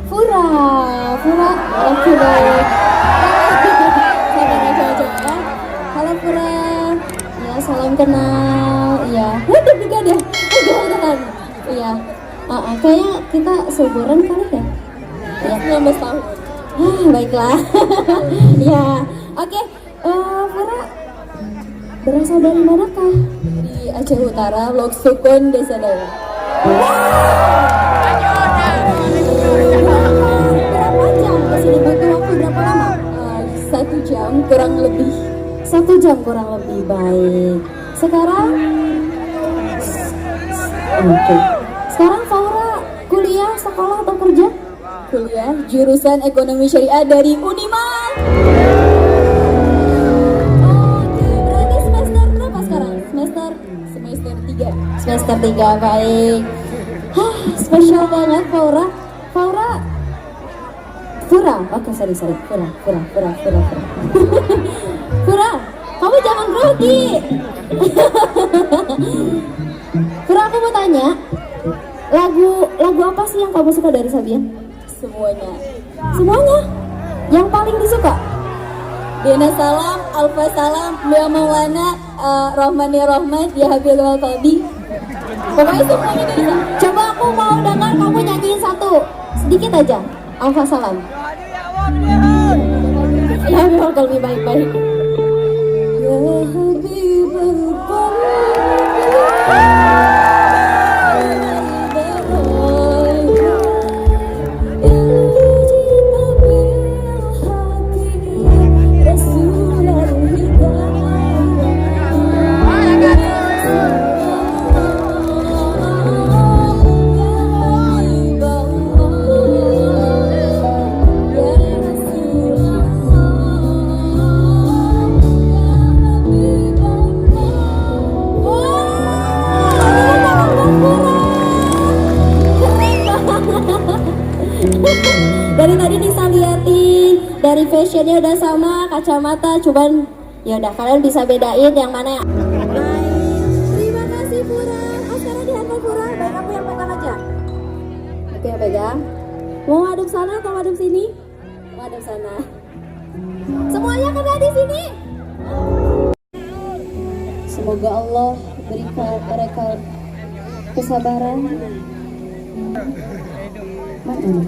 Fura, Fura, oke baik. Sabar aja ya. Halo Fura, ya salam kenal, ya. Deg-degan ya, jangan. Iya, kayaknya kita seumuran kali ya. Ya, 19 tahun. Baiklah. Ya, oke. Fura, berasal dari manakah? Di Aceh Utara, Lok Sukun, Desa Dawa. Berapa jam kesini, butuh waktu berapa lama? 1 jam kurang lebih. 1 jam kurang lebih, baik. Sekarang, oke. Sekarang Faura kuliah, sekolah atau kerja? Kuliah, jurusan ekonomi syariah dari Unimal. Oke, berarti semester berapa sekarang? Semester 3. Semester 3, baik. Spesial banget Faura. Fura, oke sorry. Fura. Fura, kamu jangan grogi. Fura, aku mau tanya, lagu apa sih yang kamu suka dari Sabian? Semuanya. Yang paling disuka? Dena Salam, Alfa Salam, Lua Maulana, Rahman ya Rahmat, Ya Habil Wal Qalbi. Pokoknya semuanya bisa. Coba aku mau dengar kamu nyanyiin satu, sedikit aja. Alfa Salam. Ya Habil Wal Qalbi, baik. Ya Habil Wal Qalbi. Dari tadi bisa liatin, dari fashionnya udah sama, kacamata, cuman ya udah kalian bisa bedain yang mana ya. Terima kasih Fura. Sekarang dihantar Fura, baik aku yang pegang aja. Oke, yang pegang. Mau ngadep sana atau ngadep sini? Ngadep sana. Semuanya kena di sini. Semoga Allah berikan mereka kesabaran. Mana?